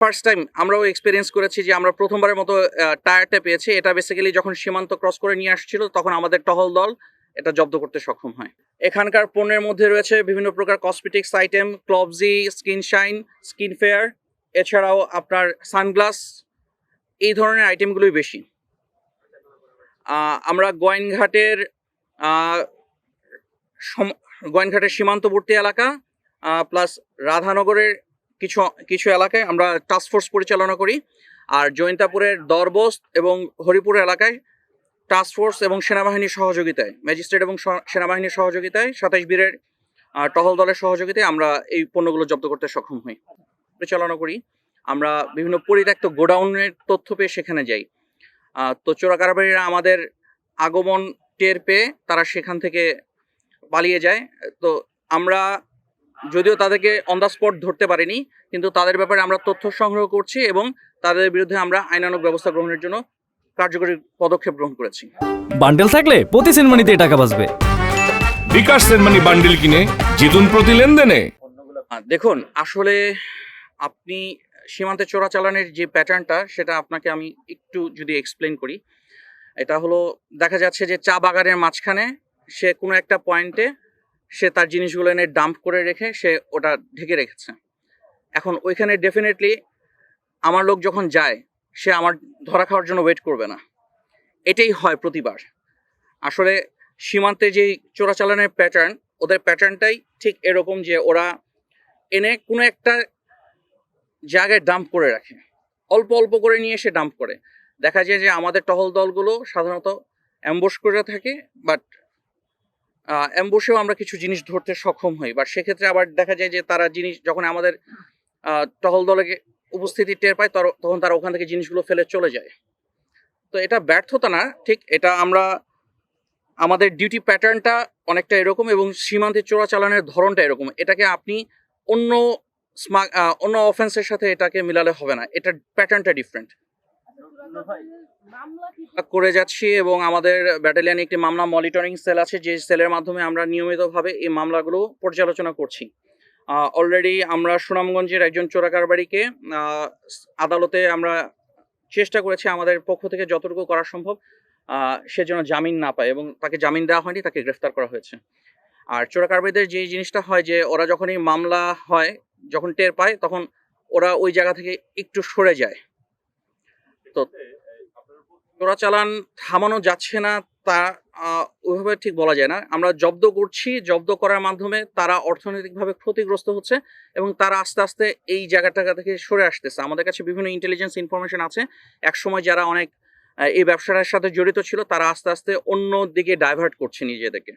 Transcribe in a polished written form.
First time আমরাও experience করেছি যে আমরা প্রথমবারের মতো টায়ারটা পেয়েছি। এটা বেসিক্যালি যখন সীমান্ত ক্রস করে নিয়ে আসছিল তখন আমাদের টহল দল এটা জব্দ করতে সক্ষম হয়। এখানকার পণ্যের মধ্যে রয়েছে বিভিন্ন প্রকার কসমেটিক্স আইটেম, ক্লবজি, স্কিন শাইন, স্কিন ফেয়ার, এছাড়াও আপনার সানগ্লাস, এই ধরনের আইটেমগুলোই বেশি। আমরা গোয়াইনঘাটের সীমান্তবর্তী এলাকা প্লাস রাধানগরের কিছু কিছু এলাকায় আমরা টাস্কফোর্স পরিচালনা করি। আর জৈন্তাপুরের দরবস্ত এবং হরিপুর এলাকায় টাস্কফোর্স এবং সেনাবাহিনীর সহযোগিতায়, ম্যাজিস্ট্রেট এবং সেনাবাহিনীর সহযোগিতায় 27 বীরের টহল দলের সহযোগিতায় আমরা এই পণ্যগুলো জব্দ করতে সক্ষম হই, পরিচালনা করি। আমরা বিভিন্ন পরিত্যক্ত গোডাউনের তথ্য পেয়ে সেখানে যাই। তো চোরা কারবারিরা আমাদের আগমন টের পেয়ে তারা সেখান থেকে পালিয়ে যায়। তো আমরা যদিও তাদেরকে অন দ্য স্পট ধরতে পারিনি, কিন্তু তাদের ব্যাপারে আমরা তথ্য সংগ্রহ করছি এবং তাদের বিরুদ্ধে আমরা আইনানুগ ব্যবস্থা গ্রহণের জন্য কার্যকরী পদক্ষেপ গ্রহণ করেছি। বান্ডেল থাকলে প্রতি সেনমানিতে টাকা বাঁচবে। বিকাশ সেনমানি বান্ডেল কিনে জিতুন প্রতি লেনদেনে। দেখুন, আসলে আপনি সীমান্তে চোরাচালানের যে প্যাটার্নটা সেটা আপনাকে আমি একটু যদি এক্সপ্লেন করি। এটা হলো, দেখা যাচ্ছে যে চা বাগানের মাঝখানে সে কোনো একটা পয়েন্টে সে তার জিনিসগুলো এনে ডাম্প করে রেখে সে ওটা ঢেকে রেখেছে। এখন ওইখানে ডেফিনেটলি আমার লোক যখন যায় সে আমার ধরা খাওয়ার জন্য ওয়েট করবে না। এটাই হয় প্রতিবার। আসলে সীমান্তে যেই চোরাচালানের প্যাটার্ন, ওদের প্যাটার্নটাই ঠিক এরকম যে ওরা এনে কোনো একটা জায়গায় ডাম্প করে রাখে, অল্প অল্প করে নিয়ে এসে ডাম্প করে। দেখা যায় যে আমাদের টহল দলগুলো সাধারণত অ্যাম্বুশ করে থাকে, বাট অ্যাম্বুশেও আমরা কিছু জিনিস ধরতে সক্ষম হই। বাট সেক্ষেত্রে আবার দেখা যায় যে তারা জিনিস যখন আমাদের টহল দলে উপস্থিতি টের পায় তখন তারা ওখান থেকে জিনিসগুলো ফেলে চলে যায়। তো এটা ব্যর্থতা না, ঠিক এটা আমাদের ডিউটি প্যাটার্নটা অনেকটা এরকম এবং সীমান্তে চোরাচালানের ধরনটা এরকম। এটাকে আপনি অন্য অফেন্সের সাথে এটাকে মিলালে হবে না, এটার প্যাটার্নটা ডিফারেন্ট। করে যাচ্ছি এবং আমাদের ব্যাটালিয়ানে একটি মামলা মনিটরিং সেল আছে, যে সেলের মাধ্যমে আমরা নিয়মিতভাবে এই মামলাগুলো পর্যালোচনা করছি। অলরেডি আমরা সুনামগঞ্জের একজন চোরা কারবারিকে আদালতে আমরা চেষ্টা করেছি আমাদের পক্ষ থেকে যতটুকু করা সম্ভব সে যেন জামিন না পায়, এবং তাকে জামিন দেওয়া হয়নি, তাকে গ্রেফতার করা হয়েছে। আর চোরা কারবারিদের যে জিনিসটা হয় যে ওরা যখনই মামলা হয়, যখন টের পায় তখন ওরা ওই জায়গা থেকে একটু সরে যায়। তো চোরাচালান থামানো যাচ্ছে না তা ওইভাবে ঠিক বলা যায় না। আমরা জব্দ করছি, জব্দ করার মাধ্যমে তারা অর্থনৈতিকভাবে ক্ষতিগ্রস্ত হচ্ছে এবং তারা আস্তে আস্তে এই জায়গাটা থেকে সরে আসতেছে। আমাদের কাছে বিভিন্ন ইন্টেলিজেন্স ইনফরমেশন আছে, একসময় যারা অনেক এই ব্যবসাটার সাথে জড়িত ছিল তারা আস্তে আস্তে অন্য দিকে ডাইভার্ট করছে নিজেদেরকে।